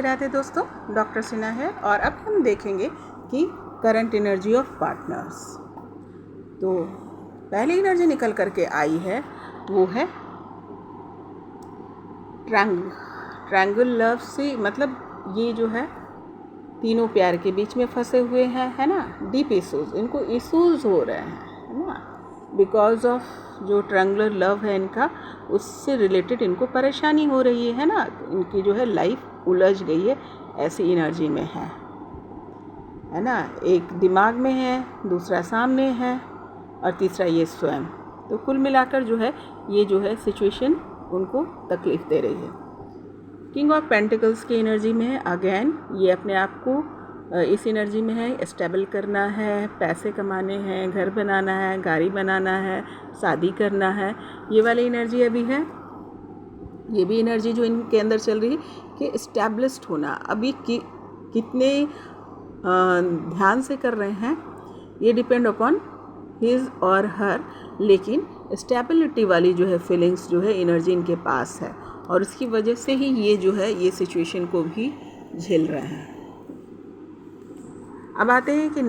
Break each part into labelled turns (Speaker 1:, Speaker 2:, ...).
Speaker 1: राधे दोस्तों, डॉक्टर सिन्हा है और अब हम देखेंगे कि करंट एनर्जी ऑफ पार्टनर्स। तो पहली एनर्जी निकल करके आई है वो है ट्रायंगल लव से, मतलब ये जो है तीनों प्यार के बीच में फंसे हुए हैं, है ना। डीप इश्यूज, इनको इश्यूज हो रहे हैं, है ना, बिकॉज ऑफ जो ट्रायंगुलर लव है इनका, उससे रिलेटेड इनको परेशानी हो रही है ना। इनकी जो है लाइफ उलझ गई है, ऐसी एनर्जी में है ना। एक दिमाग में है, दूसरा सामने है और तीसरा ये स्वयं। तो कुल मिलाकर जो है ये जो है सिचुएशन उनको तकलीफ़ दे रही है। किंग ऑफ पेंटिकल्स की एनर्जी में है। अगेन ये अपने आप को इस एनर्जी में है, स्टेबल करना है, पैसे कमाने हैं, घर बनाना है, गाड़ी बनाना है, शादी करना है, ये वाली एनर्जी अभी है। ये भी एनर्जी जो इनके अंदर चल रही है कि इस्टेब्लिश्ड होना। अभी कितने ध्यान से कर रहे हैं ये डिपेंड अपॉन हिज और हर, लेकिन स्टेबिलिटी वाली जो है फीलिंग्स जो है एनर्जी इनके पास है और उसकी वजह से ही ये जो है ये सिचुएशन को भी झेल रहे हैं। अब आते हैं कि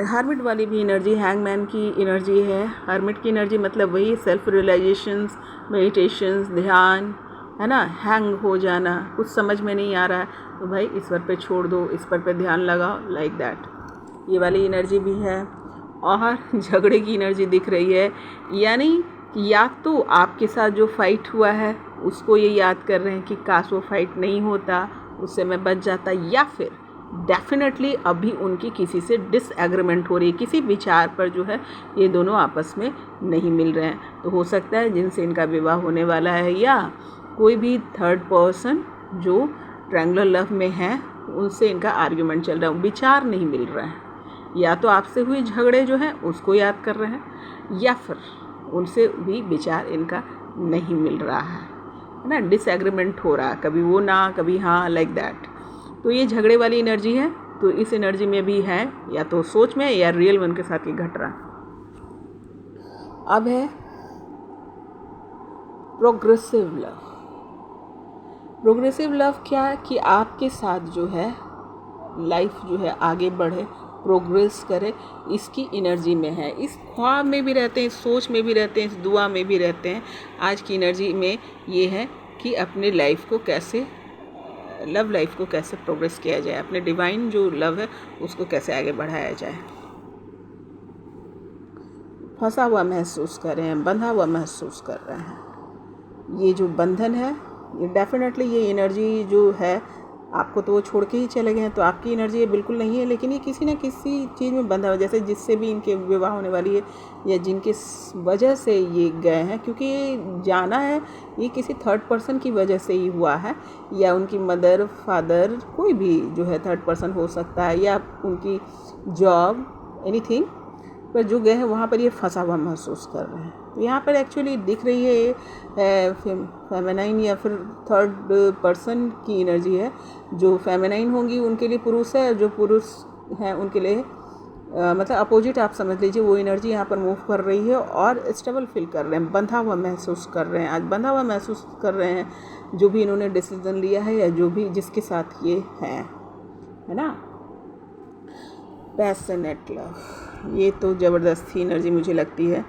Speaker 1: हर्मिट वाली भी एनर्जी, हैंगमैन की एनर्जी है। हर्मिट की एनर्जी मतलब वही सेल्फ रियलाइजेशंस, मेडिटेशंस, ध्यान, है ना। हैंग हो जाना, कुछ समझ में नहीं आ रहा है तो भाई ईश्वर पे छोड़ दो, ईश्वर पे ध्यान लगाओ, लाइक दैट। ये वाली एनर्जी भी है। और झगड़े की एनर्जी दिख रही है, यानी या तो आपके साथ जो फाइट हुआ है उसको ये याद कर रहे हैं कि काश वो फाइट नहीं होता, उससे मैं बच जाता, या फिर डेफिनेटली अभी उनकी किसी से डिसएग्रीमेंट हो रही है, किसी विचार पर जो है ये दोनों आपस में नहीं मिल रहे हैं। तो हो सकता है जिनसे इनका विवाह होने वाला है या कोई भी थर्ड पर्सन जो ट्रायंगुलर लव में है उनसे इनका आर्ग्यूमेंट चल रहा है, विचार नहीं मिल रहा है। या तो आपसे हुए झगड़े जो हैं उसको याद कर रहे हैं या फिर उनसे भी विचार इनका नहीं मिल रहा है ना। डिसएग्रीमेंट हो रहा है, कभी वो ना कभी हाँ, लाइक दैट। तो ये झगड़े वाली एनर्जी है। तो इस एनर्जी में भी है या तो सोच में या रियल में उनके साथ ये घट रहा। अब है प्रोग्रेसिव लव। प्रोग्रेसिव लव क्या है कि आपके साथ जो है लाइफ जो है आगे बढ़े, प्रोग्रेस करे, इसकी एनर्जी में है। इस ख्वाब में भी रहते हैं, इस सोच में भी रहते हैं, इस दुआ में भी रहते हैं। आज की एनर्जी में ये है कि अपने लाइफ को कैसे, लव लाइफ को कैसे प्रोग्रेस किया जाए, अपने डिवाइन जो लव है उसको कैसे आगे बढ़ाया जाए। फंसा हुआ महसूस कर रहे हैं, बंधा हुआ महसूस कर रहे हैं। ये जो बंधन है ये डेफिनेटली ये एनर्जी जो है, आपको तो वो छोड़ के ही चले गए हैं तो आपकी एनर्जी ये बिल्कुल नहीं है, लेकिन ये किसी न किसी चीज़ में बंधा हुआ, जैसे जिससे भी इनके विवाह होने वाली है या जिनके वजह से ये गए हैं, क्योंकि ये जाना है ये किसी थर्ड पर्सन की वजह से ही हुआ है, या उनकी मदर, फादर, कोई भी जो है थर्ड पर्सन हो सकता है, या उनकी जॉब, एनीथिंग, पर जो गए हैं वहाँ पर ये फंसा हुआ महसूस कर रहे हैं। तो यहाँ पर एक्चुअली दिख रही है फेमिनाइन या फिर थर्ड पर्सन की एनर्जी है। जो फेमिनाइन होंगी उनके लिए पुरुष है, जो पुरुष हैं उनके लिए मतलब अपोजिट आप समझ लीजिए, वो एनर्जी यहाँ पर मूव कर रही है और स्टेबल फील कर रहे हैं, बंधा हुआ महसूस कर रहे हैं। आज बंधा हुआ महसूस कर रहे हैं जो भी इन्होंने डिसीजन लिया है या जो भी जिसके साथ ये है ना। पैशनेट लव, ये तो ज़बरदस्ती एनर्जी मुझे लगती है।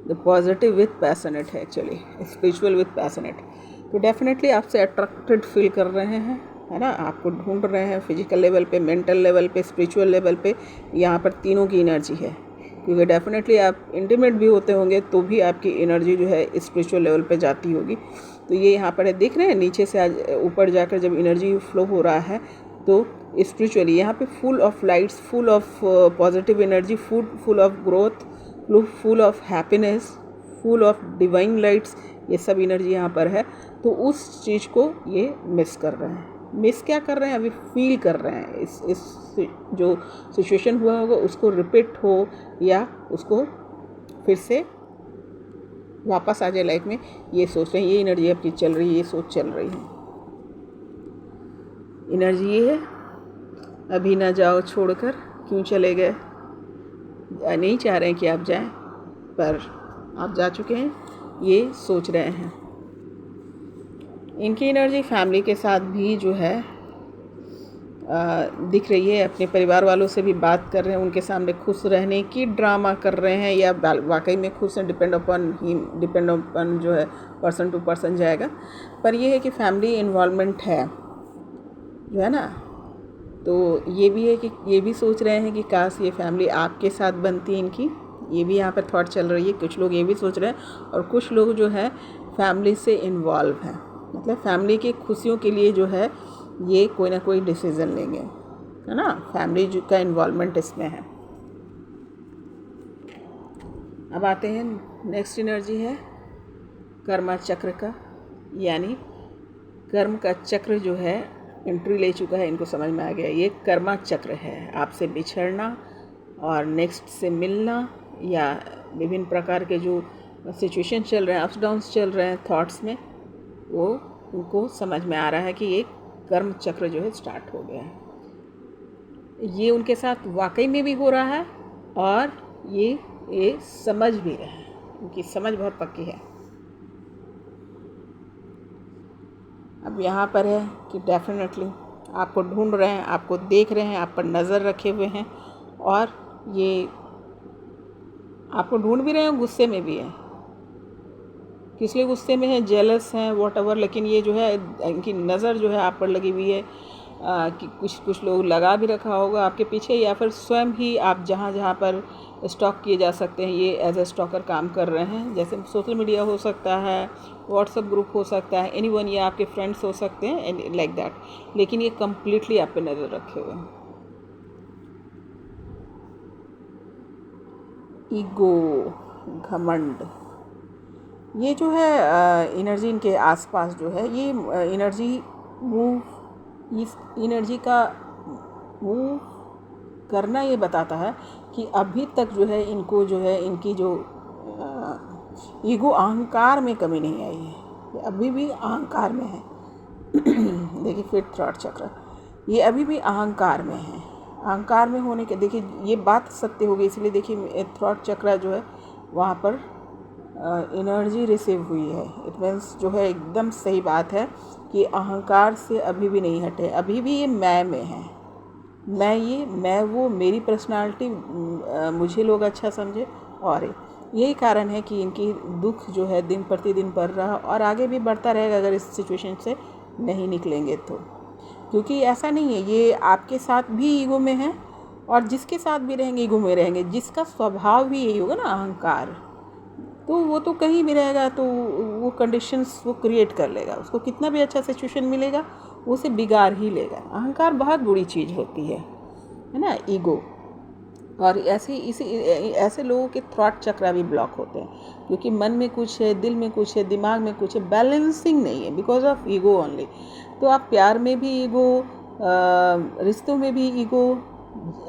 Speaker 1: द पॉजिटिव विथ पैशनेट है, एक्चुअली स्पिरिचुअल विथ पैशनेट। तो डेफिनेटली आपसे अट्रैक्टेड फील कर रहे हैं, है ना, आपको ढूंढ रहे हैं फिजिकल लेवल पे, मेंटल लेवल पे, स्पिरिचुअल लेवल पे। यहाँ पर तीनों की एनर्जी है, क्योंकि डेफिनेटली आप इंटीमेट भी होते होंगे तो भी आपकी एनर्जी जो है स्पिरिचुअल लेवल पे जाती होगी। तो ये यहाँ पर है, देख रहे हैं नीचे से आज ऊपर जाकर जब एनर्जी फ्लो हो रहा है तो स्पिरिचुअली यहाँ पे full of lights, full of positive energy, full of growth, full of happiness, full of divine lights, ये सब एनर्जी यहाँ पर है। तो उस चीज़ को ये मिस कर रहे हैं। मिस क्या कर रहे हैं, अभी फील कर रहे हैं इस जो सिचुएशन हुआ होगा उसको रिपीट हो या उसको फिर से वापस आ जाए लाइफ में, ये सोच रहे हैं। ये एनर्जी आपकी चल रही है, ये सोच चल रही है। एनर्जी ये है, अभी ना जाओ छोड़कर, क्यों चले गए, नहीं चाह रहे हैं कि आप जाएं पर आप जा चुके हैं, ये सोच रहे हैं। इनकी एनर्जी फैमिली के साथ भी जो है दिख रही है, अपने परिवार वालों से भी बात कर रहे हैं, उनके सामने खुश रहने की ड्रामा कर रहे हैं या वाकई में खुश हैं, डिपेंड अपॉन जो है पर्सन टू पर्सन जाएगा। पर ये है कि फैमिली इन्वॉल्वमेंट है जो है ना, तो ये भी है कि ये भी सोच रहे हैं कि काश ये फैमिली आपके साथ बनती इनकी, ये भी यहाँ पर थॉट चल रही है। कुछ लोग ये भी सोच रहे हैं और कुछ लोग जो है फैमिली से इन्वॉल्व हैं, मतलब फैमिली की खुशियों के लिए जो है ये कोई ना कोई डिसीज़न लेंगे, है ना। फैमिली का इन्वॉल्वमेंट इसमें है। अब आते हैं नेक्स्ट एनर्जी है कर्मा चक्र का, यानी कर्म का चक्र जो है एंट्री ले चुका है, इनको समझ में आ गया ये कर्मा चक्र है। आपसे बिछड़ना और नेक्स्ट से मिलना या विभिन्न प्रकार के जो सिचुएशन चल रहे हैं, अप्स डाउन्स चल रहे हैं थॉट्स में, वो उनको समझ में आ रहा है कि ये कर्म चक्र जो है स्टार्ट हो गया है। ये उनके साथ वाकई में भी हो रहा है और ये समझ भी रहे हैं, उनकी समझ बहुत पक्की है। अब यहाँ पर है कि डेफिनेटली आपको ढूंढ रहे हैं, आपको देख रहे हैं, आप पर नज़र रखे हुए हैं और ये आपको ढूंढ भी रहे हैं, गुस्से में भी हैं। किस लिए गुस्से में है, जेलस हैं, वॉटएवर, लेकिन ये जो है इनकी नज़र जो है आप पर लगी हुई है कि कुछ लोग लगा भी रखा होगा आपके पीछे, या फिर स्वयं ही आप जहाँ पर स्टॉक किए जा सकते हैं ये एज ए स्टॉकर काम कर रहे हैं। जैसे सोशल मीडिया हो सकता है, व्हाट्सएप ग्रुप हो सकता है, एनीवन, या आपके फ्रेंड्स हो सकते हैं लाइक दैट, लेकिन ये कम्प्लीटली आप पे नज़र रखे हुए हैं। ईगो, घमंड, ये जो है एनर्जी इनके आसपास जो है, ये एनर्जी इस एनर्जी का मूव करना ये बताता है कि अभी तक जो है इनको जो है इनकी जो ईगो अहंकार में कमी नहीं आई है, ये अभी भी अहंकार में है। देखिए फिर थॉट चक्र, ये अभी भी अहंकार में है। अहंकार में होने के, देखिए ये बात सत्य होगी, इसलिए देखिए थॉट चक्र जो है वहाँ पर एनर्जी रिसीव हुई है। इट मीन्स जो है एकदम सही बात है कि अहंकार से अभी भी नहीं हटे, अभी भी ये मैं में है। मैं वो, मेरी पर्सनालिटी, मुझे लोग अच्छा समझे, और यही कारण है कि इनकी दुख जो है दिन प्रतिदिन बढ़ रहा और आगे भी बढ़ता रहेगा अगर इस सिचुएशन से नहीं निकलेंगे तो। क्योंकि ऐसा नहीं है, ये आपके साथ भी ईगो में है और जिसके साथ भी रहेंगे ईगो में रहेंगे। जिसका स्वभाव भी यही होगा ना, अहंकार, तो वो तो कहीं भी रहेगा तो वो कंडीशंस वो क्रिएट कर लेगा। उसको कितना भी अच्छा सिचुएशन मिलेगा वो उसे बिगाड़ ही लेगा। अहंकार बहुत बुरी चीज़ होती है ना, ईगो। और ऐसे लोगों के थॉट चक्र भी ब्लॉक होते हैं क्योंकि मन में कुछ है, दिल में कुछ है, दिमाग में कुछ है, बैलेंसिंग नहीं है बिकॉज ऑफ ईगो ओनली। तो आप प्यार में भी ईगो, रिश्तों में भी ईगो,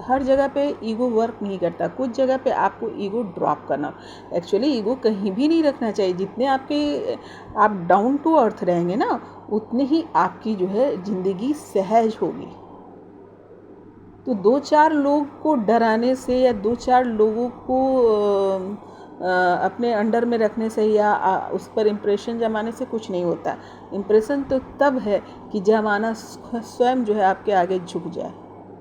Speaker 1: हर जगह पे ईगो वर्क नहीं करता। कुछ जगह पे आपको ईगो ड्रॉप करना, एक्चुअली ईगो कहीं भी नहीं रखना चाहिए। जितने आप डाउन टू अर्थ रहेंगे ना, उतनी ही आपकी जो है ज़िंदगी सहज होगी। तो 2-4 लोग को डराने से या 2-4 लोगों को अपने अंडर में रखने से या उस पर इम्प्रेशन जमाने से कुछ नहीं होता। इम्प्रेशन तो तब है कि जमाना स्वयं जो है आपके आगे झुक जाए,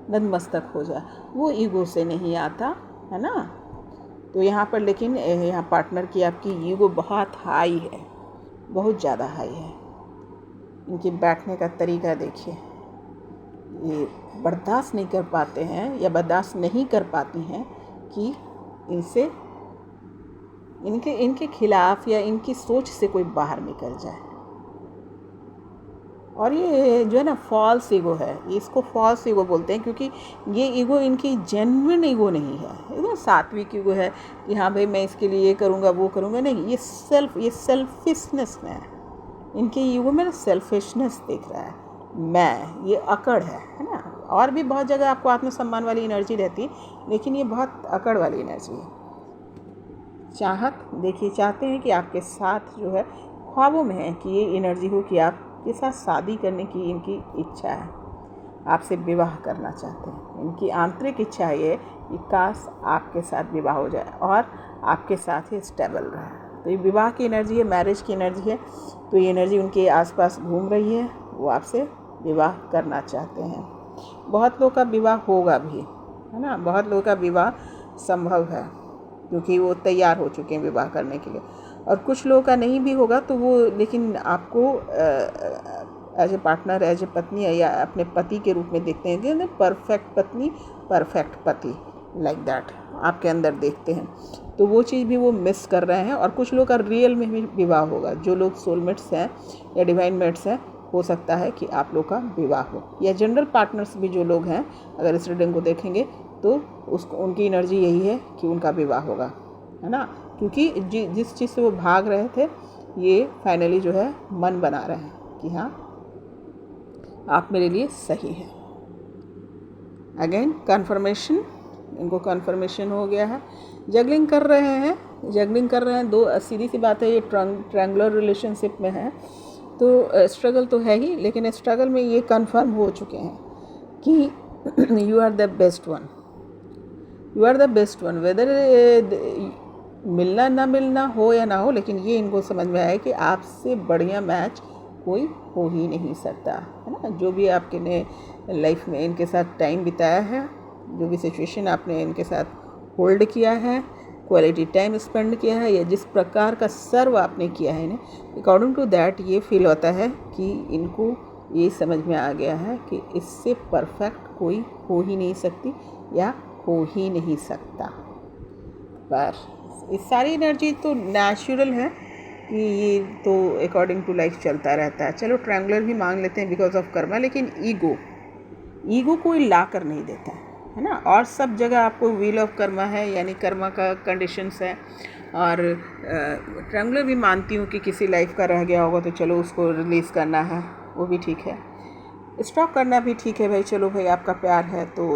Speaker 1: नतमस्तक हो जाए, वो ईगो से नहीं आता है ना। तो यहाँ पर लेकिन यहाँ पार्टनर की आपकी ईगो बहुत हाई है, बहुत ज़्यादा हाई है। इनके बैठने का तरीका देखिए, ये बर्दाश्त नहीं कर पाते हैं या बर्दाश्त नहीं कर पाती हैं कि इनसे इनके खिलाफ या इनकी सोच से कोई बाहर निकल जाए। और ये जो है ना फॉल्स ईगो है, इसको फॉल्स ईगो बोलते हैं क्योंकि ये ईगो इनकी जेन्युइन ईगो नहीं है। एकदम सात्विक ईगो है कि हाँ भाई मैं इसके लिए ये करूँगा वो करूँगा, नहीं, ये सेल्फिशनेस में है। इनके ईगो में ना सेल्फिशनेस दिख रहा है, मैं, ये अकड़ है ना। और भी बहुत जगह आपको आत्मसम्मान वाली एनर्जी रहती है, लेकिन ये बहुत अकड़ वाली एनर्जी है। चाहत देखिए, चाहते हैं कि आपके साथ जो है, ख्वाबों में है कि ये एनर्जी हो कि आपके साथ शादी करने की इनकी इच्छा है, आपसे विवाह करना चाहते हैं। इनकी आंतरिक इच्छा ये कि काश आपके साथ विवाह हो जाए और आपके साथ ही स्टेबल रहे। तो ये विवाह की एनर्जी है, मैरिज की एनर्जी है। तो ये एनर्जी उनके आसपास घूम रही है, वो आपसे विवाह करना चाहते हैं। बहुत लोग का विवाह होगा भी, है ना, बहुत लोगों का विवाह संभव है क्योंकि वो तैयार हो चुके हैं विवाह करने के लिए, और कुछ लोगों का नहीं भी होगा तो वो, लेकिन आपको as a partner, as a पत्नी या अपने पति के रूप में देखते हैं कि परफेक्ट पत्नी, परफेक्ट पति, लाइक दैट आपके अंदर देखते हैं। तो वो चीज़ भी वो मिस कर रहे हैं। और कुछ लोग का रियल में भी विवाह होगा, जो लोग सोलमेट्स हैं या डिवाइन मेट्स हैं, हो सकता है कि आप लोग का विवाह हो, या जनरल पार्टनर्स भी जो लोग हैं, अगर इस रीडिंग को देखेंगे तो उसको, उनकी एनर्जी यही है कि उनका विवाह होगा, है ना, क्योंकि जिस चीज़ से वो भाग रहे थे, ये फाइनली जो है मन बना रहे हैं कि हाँ आप मेरे लिए सही हैं। अगेन कन्फर्मेशन, इनको कन्फर्मेशन हो गया है। जगलिंग कर रहे हैं दो, सीधी सी बात है, ये ट्रायंगुलर रिलेशनशिप में है तो स्ट्रगल तो है ही, लेकिन स्ट्रगल में ये कन्फर्म हो चुके हैं कि you are the best one, you are the best one. Whether मिलना ना मिलना हो या ना हो, लेकिन ये इनको समझ में आया कि आपसे बढ़िया मैच कोई हो ही नहीं सकता, है ना। जो भी आपके ने लाइफ में इनके साथ टाइम बिताया है, जो भी सिचुएशन आपने इनके साथ होल्ड किया है, क्वालिटी टाइम स्पेंड किया है, या जिस प्रकार का सर्व आपने किया है इन्हें, अकॉर्डिंग टू दैट ये फील होता है कि इनको ये समझ में आ गया है कि इससे परफेक्ट कोई हो ही नहीं सकती या हो ही नहीं सकता। पर इस सारी एनर्जी तो नेचुरल है कि ये तो अकॉर्डिंग टू लाइफ चलता रहता है। चलो ट्रायंगुलर भी मांग लेते हैं बिकॉज ऑफ कर्मा, लेकिन ईगो कोई ला कर नहीं देता है ना। और सब जगह आपको व्हील ऑफ कर्मा है, यानी कर्मा का कंडीशंस है। और ट्रायंगुलर भी मानती हूँ कि किसी लाइफ का रह गया होगा तो चलो उसको रिलीज़ करना है, वो भी ठीक है। स्टॉप करना भी ठीक है भाई, चलो भाई आपका प्यार है तो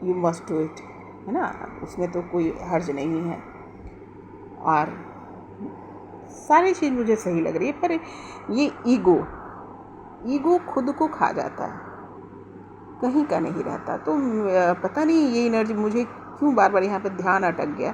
Speaker 1: यू मस्ट डू इट, है ना, उसमें तो कोई हर्ज नहीं है। और सारी चीज़ मुझे सही लग रही है, पर ये ईगो खुद को खा जाता है, कहीं का नहीं रहता। तो पता नहीं ये एनर्जी मुझे क्यों बार बार यहाँ पे ध्यान अटक गया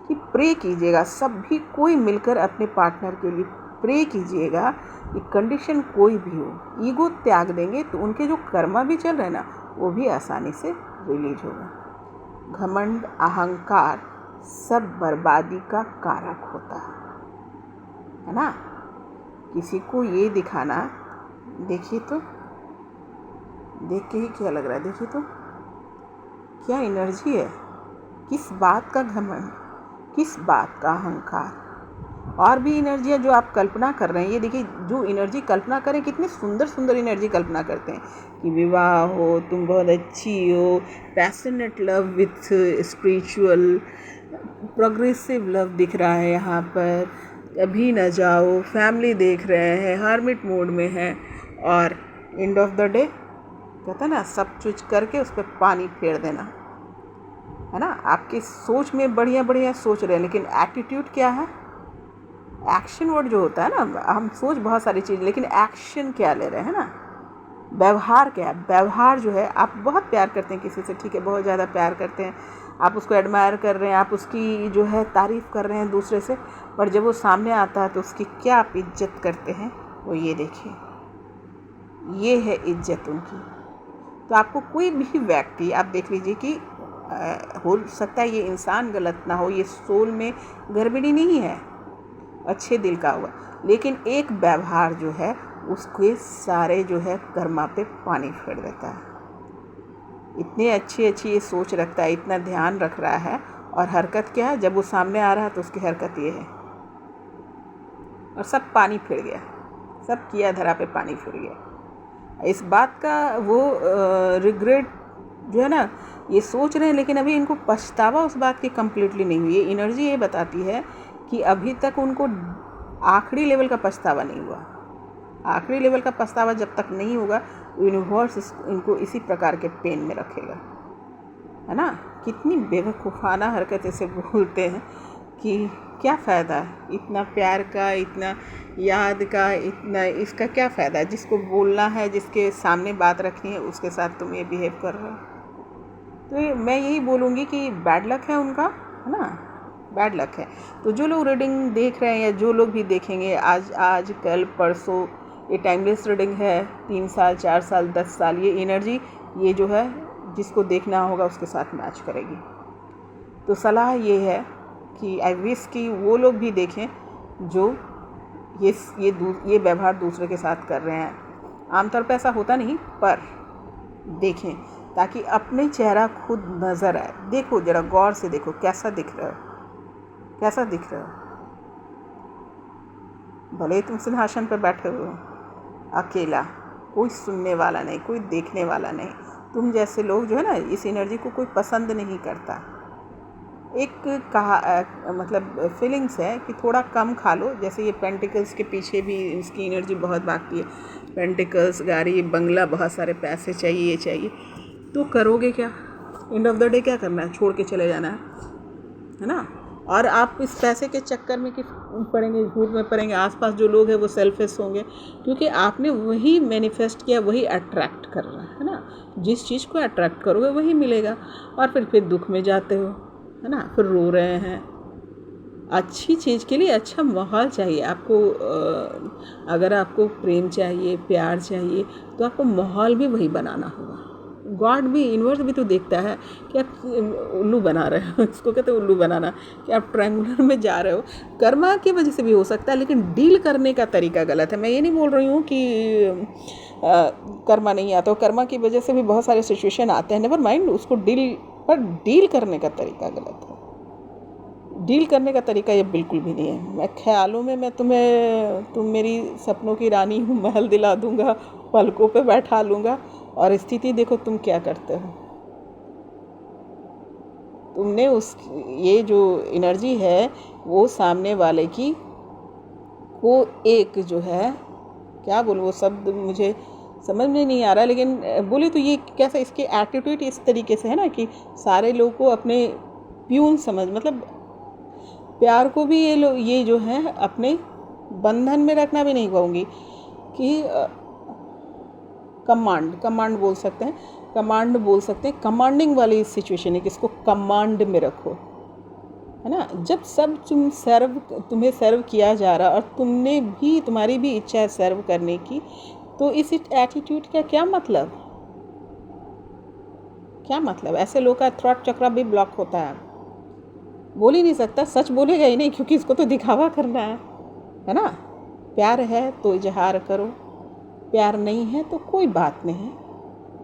Speaker 1: कि प्रे कीजिएगा, सभी कोई मिलकर अपने पार्टनर के लिए प्रे कीजिएगा कि कंडीशन कोई भी हो, ईगो त्याग देंगे तो उनके जो कर्मा भी चल रहे हैं ना, वो भी आसानी से रिलीज होगा। घमंड, अहंकार सब बर्बादी का कारक होता है ना। किसी को ये दिखाना, देखिए तो, देख के ही क्या लग रहा है, देखिए तो क्या एनर्जी है, किस बात का घमंड, किस बात का अहंकार। और भी एनर्जी है जो आप कल्पना कर रहे हैं, ये देखिए जो एनर्जी कल्पना करें, कितनी सुंदर सुंदर एनर्जी कल्पना करते हैं कि विवाह हो, तुम बहुत अच्छी हो, passionate love with spiritual progressive love दिख रहा है यहाँ पर, अभी न जाओ, फैमिली देख रहे हैं, हार्मिट मोड में है। और एंड ऑफ द डे कहता है ना, सब कुछ करके उस पर पानी फेर देना, है ना। आपकी सोच में बढ़िया बढ़िया सोच रहे हैं, लेकिन एटीट्यूड क्या है, एक्शन वर्ड जो होता है ना, हम सोच बहुत सारी चीज़, लेकिन एक्शन क्या ले रहे हैं ना, व्यवहार क्या है। व्यवहार जो है, आप बहुत प्यार करते हैं किसी से, ठीक है, बहुत ज़्यादा प्यार करते हैं, आप उसको एडमायर कर रहे हैं, आप उसकी जो है तारीफ़ कर रहे हैं दूसरे से, पर जब वो सामने आता है तो उसकी क्या आप इज्जत करते हैं, वो ये देखिए, ये है इज्जत उनकी। तो आपको कोई भी व्यक्ति, आप देख लीजिए कि हो सकता है ये इंसान गलत ना हो, ये सोल में गड़बड़ी नहीं है, अच्छे दिल का हुआ, लेकिन एक व्यवहार जो है उसके सारे जो है कर्मा पे पानी फेर देता है। इतनी अच्छी ये सोच रखता है, इतना ध्यान रख रहा है, और हरकत क्या है, जब वो सामने आ रहा है तो उसकी हरकत ये है, और सब पानी फिर गया, सब किया धरा पे पानी फिर गया। इस बात का वो रिग्रेट जो है ना, ये सोच रहे हैं, लेकिन अभी इनको पछतावा उस बात की कम्प्लीटली नहीं हुई। ये एनर्जी ये बताती है कि अभी तक उनको आखिरी लेवल का पछतावा नहीं हुआ। आखिरी लेवल का पछतावा जब तक नहीं होगा, यूनिवर्स इनको इसी प्रकार के पेन में रखेगा, है ना। कितनी बेवकूफ़ाना हरकत ऐसे बोलते हैं कि क्या फ़ायदा है इतना प्यार का, इतना याद का, इतना इसका क्या फ़ायदा है। जिसको बोलना है, जिसके सामने बात रखनी है, उसके साथ तुम ये बिहेव कर रहे हो। तो मैं यही बोलूँगी कि बैड लक है उनका, है ना, बैड लक है। तो जो लोग रीडिंग देख रहे हैं या जो लोग भी देखेंगे आज कल परसों, ये टाइमलेस रीडिंग है, 3 साल 4 साल 10 साल, ये एनर्जी ये जो है जिसको देखना होगा उसके साथ मैच करेगी। तो सलाह ये है कि आई विश कि वो लोग भी देखें जो ये व्यवहार दूसरे के साथ कर रहे हैं। आमतौर पर ऐसा होता नहीं, पर देखें ताकि अपने चेहरा खुद नज़र आए। देखो ज़रा गौर से देखो कैसा दिख रहा है, कैसा दिख रहा है। भले ही तुम सिंहासन पर बैठे हो अकेला, कोई सुनने वाला नहीं, कोई देखने वाला नहीं। तुम जैसे लोग जो है ना, इस एनर्जी को कोई पसंद नहीं करता। एक मतलब फीलिंग्स है कि थोड़ा कम खा लो। जैसे ये पेंटिकल्स के पीछे भी इसकी एनर्जी बहुत भागती है। पेंटिकल्स, गाड़ी, बंगला, बहुत सारे पैसे चाहिए, ये चाहिए, तो करोगे क्या? एंड ऑफ द डे क्या करना है? छोड़ के चले जाना है ना। और आप इस पैसे के चक्कर में कि पड़ेंगे, झूठ में पड़ेंगे। आसपास जो लोग हैं वो सेल्फिश होंगे, क्योंकि आपने वही मैनिफेस्ट किया, वही अट्रैक्ट कर रहा है ना। जिस चीज़ को अट्रैक्ट करोगे वही मिलेगा। और फिर दुख में जाते हो, है ना, फिर रो रहे हैं। अच्छी चीज़ के लिए अच्छा माहौल चाहिए आपको। अगर आपको प्रेम चाहिए, प्यार चाहिए, तो आपको माहौल भी वही बनाना होगा। गॉड भी, यूनिवर्स भी तो देखता है कि आप उल्लू बना रहे हो, इसको कहते हैं उल्लू बनाना, कि आप ट्रायंगुलर में जा रहे हो। कर्मा की वजह से भी हो सकता है, लेकिन डील करने का तरीका गलत है। मैं ये नहीं बोल रही हूँ कि कर्मा नहीं आता, कर्मा की वजह से भी बहुत सारे सिचुएशन आते हैं, नेवर माइंड, उसको डील करने का तरीका गलत है। डील करने का तरीका ये बिल्कुल भी नहीं है। मैं ख्यालों में तुम मेरी सपनों की रानी हूँ, महल दिला दूँगा, पलकों पे बैठा लूँगा, और स्थिति देखो तुम क्या करते हो। तुमने ये जो एनर्जी है वो सामने वाले की, वो एक जो है, क्या बोलूँ वो शब्द मुझे समझ में नहीं आ रहा, लेकिन बोले तो ये कैसा, इसके एटीट्यूड इस तरीके से है ना कि सारे लोग को अपने प्यून समझ, मतलब प्यार को भी ये जो है अपने बंधन में रखना भी नहीं कहूँगी कि कमांड बोल सकते हैं, कमांडिंग वाली सिचुएशन है कि इसको कमांड में रखो, है ना। जब सब तुम्हें सर्व किया जा रहा और तुम्हारी भी इच्छा है सर्व करने की, तो इस एटीट्यूड का क्या मतलब? ऐसे लोग का थ्रॉट चक्र भी ब्लॉक होता है। बोल ही नहीं सकता, सच बोलेगा ही नहीं, क्योंकि इसको तो दिखावा करना है ना। प्यार है तो इजहार करो, प्यार नहीं है तो कोई बात नहीं,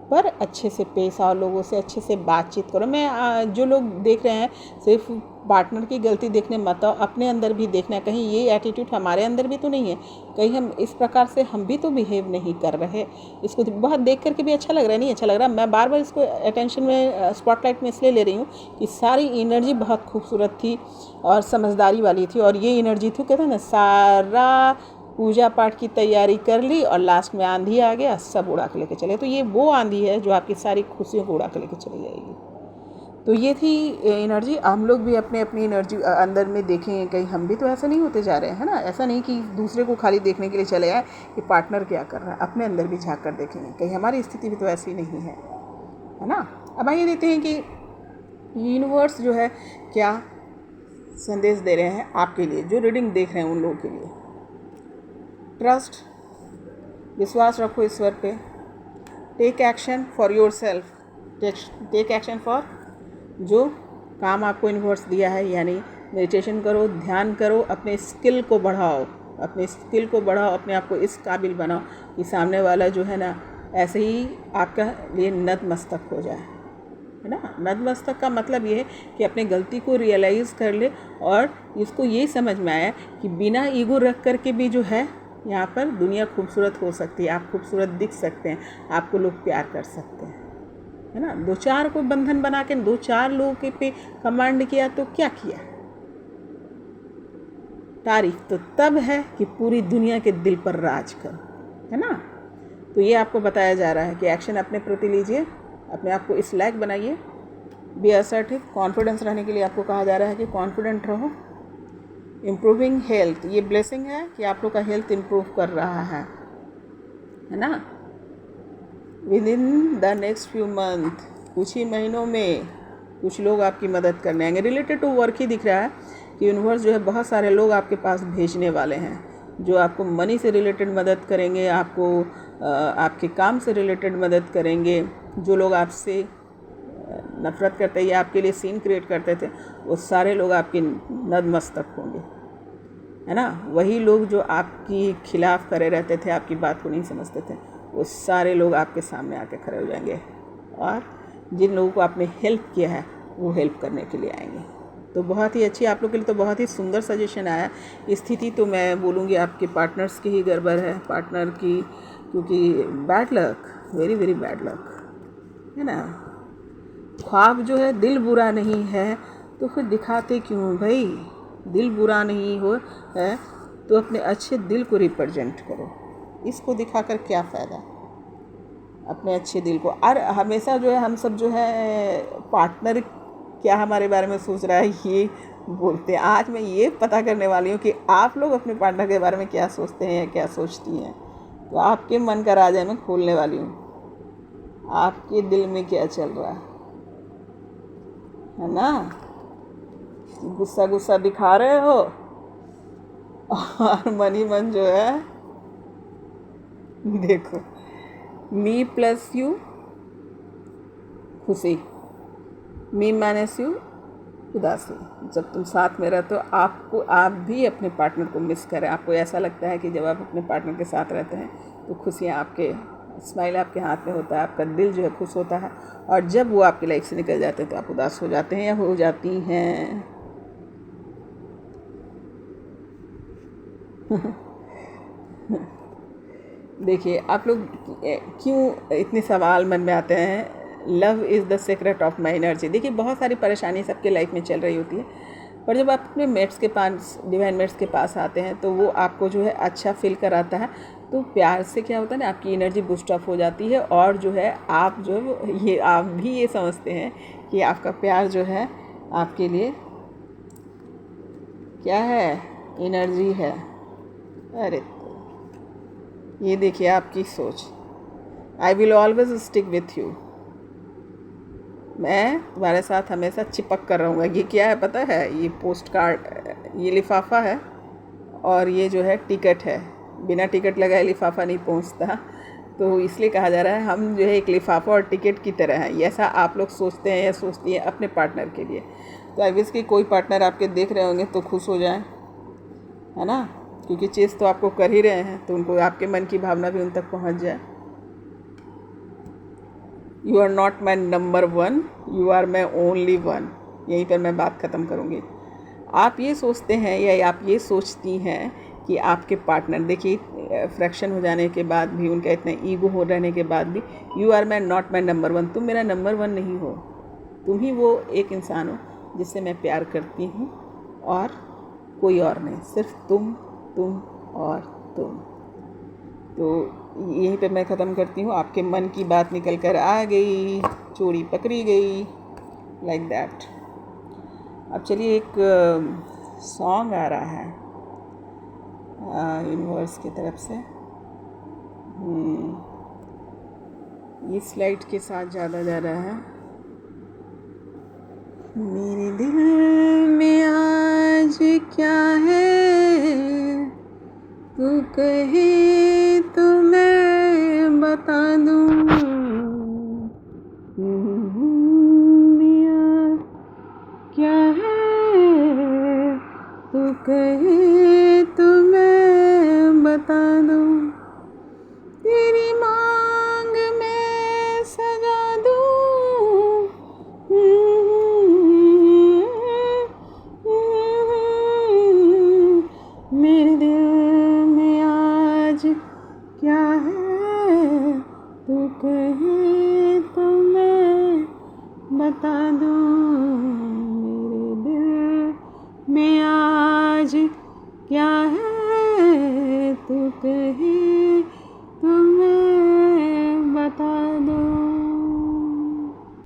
Speaker 1: पर अच्छे से पेश आओ, लोगों से अच्छे से बातचीत करो। मैं जो लोग देख रहे हैं सिर्फ पार्टनर की गलती देखने मत आओ, अपने अंदर भी देखना, कहीं ये एटीट्यूड हमारे अंदर भी तो नहीं है, कहीं हम इस प्रकार से हम भी तो बिहेव नहीं कर रहे। इसको बहुत देख करके भी अच्छा लग रहा है, नहीं अच्छा लग रहा। मैं बार बार इसको अटेंशन में, स्पॉटलाइट में इसलिए ले रही हूँ कि सारी एनर्जी बहुत खूबसूरत थी और समझदारी वाली थी, और ये एनर्जी थी, कहते हैं ना, सारा पूजा पाठ की तैयारी कर ली और लास्ट में आंधी आ गया, सब उड़ा के लेके चले। तो ये वो आंधी है जो आपकी सारी खुशियों को उड़ा के लेके चली जाएगी। तो ये थी एनर्जी। हम लोग भी अपनी एनर्जी अंदर में देखें, कहीं हम भी तो ऐसा नहीं होते जा रहे हैं, है ना। ऐसा नहीं कि दूसरे को खाली देखने के लिए चले आए कि पार्टनर क्या कर रहा है, अपने अंदर भी झाँक कर देखेंगे, कहीं हमारी स्थिति भी तो ऐसी नहीं है ना। अब आइए देखते हैं कि यूनिवर्स जो है क्या संदेश दे रहे हैं आपके लिए, जो रीडिंग देख रहे हैं उन लोगों के लिए। ट्रस्ट, विश्वास रखो ईश्वर पे। Take action for yourself, take action for जो काम आपको यूनिवर्स दिया है, यानी मेडिटेशन करो, ध्यान करो, अपने स्किल को बढ़ाओ, अपने आप को इस काबिल बनाओ कि सामने वाला जो है ना ऐसे ही आपका लिए नतमस्तक हो जाए, है ना। नतमस्तक का मतलब ये है कि अपने गलती को रियलाइज़ कर ले और इसको ये समझ में आया कि बिना ईगो रख करके भी जो है यहाँ पर दुनिया खूबसूरत हो सकती है, आप खूबसूरत दिख सकते हैं, आपको लोग प्यार कर सकते हैं, है ना। 2-4 को बंधन बना के 2-4 लोगों के पे कमांड किया तो क्या किया? तारीफ तो तब है कि पूरी दुनिया के दिल पर राज करो, है ना। तो ये आपको बताया जा रहा है कि एक्शन अपने प्रति लीजिए, अपने आप को इस लायक बनाइए। बी असर्टिव, कॉन्फिडेंस रहने के लिए आपको कहा जा रहा है कि कॉन्फिडेंट रहो। इम्प्रूविंग हेल्थ, ये ब्लेसिंग है कि आप लोग का हेल्थ इम्प्रूव कर रहा है ना। With in the next few month, कुछ ही महीनों में कुछ लोग आपकी मदद करने आएंगे। रिलेटेड टू वर्क ही दिख रहा है कि यूनिवर्स जो है बहुत सारे लोग आपके पास भेजने वाले हैं, जो आपको मनी से रिलेटेड मदद करेंगे, आपको आपके काम से रिलेटेड मदद करेंगे। जो लोग आपसे नफ़रत करते या आपके लिए सीन क्रिएट करते थे, वो सारे लोग आपके नतमस्तक होंगे, है ना। वही लोग जो आपकी खिलाफ़ करे रहते थे, आपकी बात को नहीं समझते थे, वो सारे लोग आपके सामने आके खड़े हो जाएंगे, और जिन लोगों को आपने हेल्प किया है वो हेल्प करने के लिए आएंगे। तो बहुत ही अच्छी, आप लोग के लिए तो बहुत ही सुंदर सजेशन आया। स्थिति तो मैं बोलूँगी आपके पार्टनर्स की ही गड़बड़ है, पार्टनर की, क्योंकि bad luck, very very bad luck, है ना। ख्वाब जो है, दिल बुरा नहीं है तो फिर दिखाते क्यों भाई। दिल बुरा नहीं हो है तो अपने अच्छे दिल को रिप्रेजेंट करो, इसको दिखाकर क्या फ़ायदा अपने अच्छे दिल को। और हमेशा जो है हम सब जो है पार्टनर क्या हमारे बारे में सोच रहा है ये बोलते हैं। आज मैं ये पता करने वाली हूँ कि आप लोग अपने पार्टनर के बारे में क्या सोचते हैं या क्या सोचती हैं। तो आपके मन का राज मैं खोलने वाली हूँ, आपके दिल में क्या चल रहा है ना। गुस्सा गुस्सा दिखा रहे हो और मन ही मन जो है देखो, मी प्लस यू खुशी, मी माइनस यू उदासी। जब तुम साथ में रहते हो, आपको आप भी अपने पार्टनर को मिस करें। आपको ऐसा लगता है कि जब आप अपने पार्टनर के साथ रहते हैं तो खुशियाँ आपके, स्माइल आपके हाथ में होता है, आपका दिल जो है खुश होता है। और जब वो आपकी लाइफ से निकल जाते हैं तो आप उदास हो जाते हैं या हो जाती हैं। देखिए, आप लोग क्यों इतने सवाल मन में आते हैं। Love is the secret of my energy. देखिए, बहुत सारी परेशानी सबके लाइफ में चल रही होती है, पर जब आप अपने मेट्स के पास, डिवाइन मेट्स के पास आते हैं तो वो आपको जो है अच्छा फील कराता है। तो प्यार से क्या होता है ना, आपकी एनर्जी बूस्ट अप हो जाती है, और जो है आप जो ये आप भी ये समझते हैं कि आपका प्यार जो है आपके लिए क्या है, एनर्जी है। अरे ये देखिए आपकी सोच, I will always stick with you, मैं तुम्हारे साथ हमेशा चिपक कर रहूँगा। ये क्या है पता है, ये पोस्ट कार्ड, ये लिफाफा है, और ये जो है टिकट है। बिना टिकट लगाए लिफाफा नहीं पहुँचता, तो इसलिए कहा जा रहा है हम जो है एक लिफाफा और टिकट की तरह है। ऐसा आप लोग सोचते हैं या सोचती हैं अपने पार्टनर के लिए। तो आई विश कि कोई पार्टनर आपके देख रहे होंगे तो खुश हो जाए, है ना, क्योंकि चीज़ तो आपको कर ही रहे हैं, तो उनको आपके मन की भावना भी उन तक पहुंच जाए। You are not my number one, you are my only one. यहीं पर मैं बात ख़त्म करूँगी। आप ये सोचते हैं या आप ये सोचती हैं कि आपके पार्टनर, देखिए फ्रैक्शन हो जाने के बाद भी, उनका इतना ईगो हो रहने के बाद भी, you are my not my number one, तुम मेरा नंबर वन नहीं हो। तुम ही वो एक इंसान हो जिससे मैं प्यार करती हूँ, और कोई और नहीं, सिर्फ तुम और तुम। तो यहीं पे मैं ख़त्म करती हूँ। आपके मन की बात निकल कर आ गई, चोरी पकड़ी गई, लाइक दैट। अब चलिए, एक सॉन्ग आ रहा है यूनिवर्स की तरफ से। ये स्लाइड के साथ ज़्यादा जा रहा है। मेरे दिल में आज क्या है, तू कहे तो मैं बता दूँ। क्या है, तू कहे तो मैं बता दूँ। तेरी मांग में सजा दूँ। मेरे दिल में आज क्या है, तू कहे तो मैं बता दूँ। मेरे दिल में आज क्या है, तू कहे